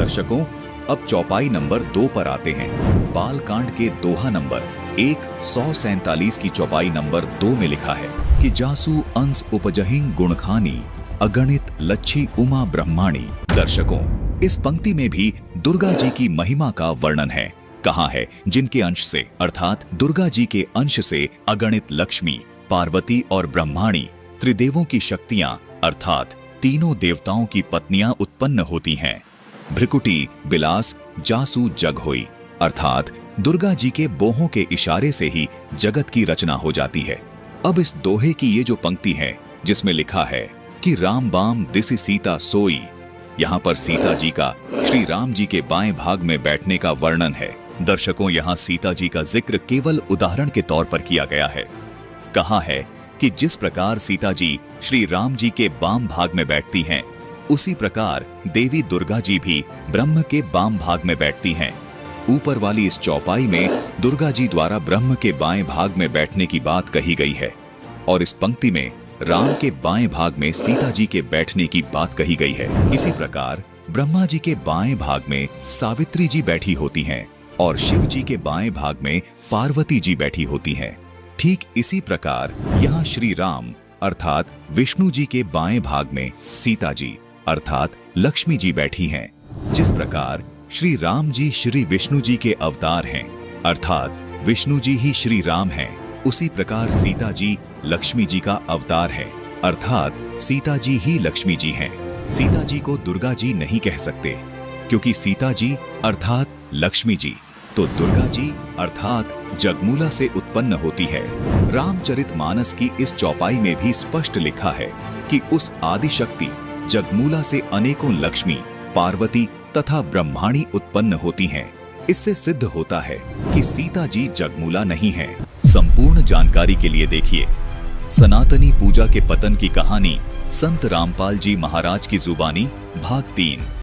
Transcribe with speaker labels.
Speaker 1: दर्शकों, अब चौपाई नंबर 2 पर आते हैं। बाल कांड के दोहा नंबर 147 की चौपाई नंबर 2 में लिखा है कि जासु अंस उपजहिं गुणखानी अगणित लच्छी उमा ब्रह्माणी। दर्शकों, इस पंक्ति में भी दुर्गा जी की महिमा का वर्णन है। कहा है जिनके अंश से अर्थात दुर्गा जी के अंश से अगणित लक्ष्मी, पार्वती और ब्रह्माणी त्रिदेवों की शक्तियां अर्थात तीनों देवताओं की पत्नियां उत्पन्न होती हैं। भ्रिकुटी बिलास जासु जग होई अर्थात दुर्गा जी के बोहों के इशारे से ही जगत की रचना हो जाती है। अब इस दोहे की ये जो पंक्ति है जिसमें लिखा है कि राम बाम दिसि सीता सोई, यहाँ पर सीता जी का श्री राम जी के बाएं भाग में बैठने का वर्णन है। दर्शकों, यहाँ सीता जी का जिक्र केवल उदाहरण के तौर पर किया गया है। कहा है कि जिस प्रकार सीता जी श्री राम जी के बाम भाग में बैठती हैं, उसी प्रकार देवी दुर्गा जी भी ब्रह्म के बाम भाग में बैठती हैं। ऊपर वाली इस चौपाई में दुर्गा जी द्वारा ब्रह्म के बाएं भाग में बैठने की बात कही गई है और इस पंक्ति में राम के बाएं भाग में सीता जी के बैठने की बात कही गई है। इसी प्रकार ब्रह्मा जी के बाएं भाग में सावित्री जी बैठी होती हैं और शिव जी के बाएं भाग में पार्वती जी बैठी होती हैं। ठीक इसी प्रकार यहाँ श्री राम अर्थात विष्णु जी के बाएं भाग में सीता जी अर्थात लक्ष्मी जी बैठी हैं। जिस प्रकार श्री राम जी श्री विष्णु जी के अवतार हैं अर्थात विष्णु जी ही श्री राम हैं, उसी प्रकार सीता जी लक्ष्मी जी का अवतार है अर्थात सीता जी ही लक्ष्मी जी हैं। सीता जी को दुर्गा जी नहीं कह सकते क्योंकि सीता जी अर्थात लक्ष्मी जी तो दुर्गा जी अर्थात जगमूला से उत्पन्न होती है। रामचरितमानस की इस चौपाई में भी स्पष्ट लिखा है कि उस आदिशक्ति जगमूला से अनेकों लक्ष्मी, पार्वती तथा ब्रह्माणी उत्पन्न होती हैं। इससे सिद्ध होता है कि सीता जी जगमूला नहीं है। संपूर्ण जानकारी के लिए देखिए सनातनी पूजा के पतन की कहानी संत रामपाल जी महाराज की जुबानी भाग 3।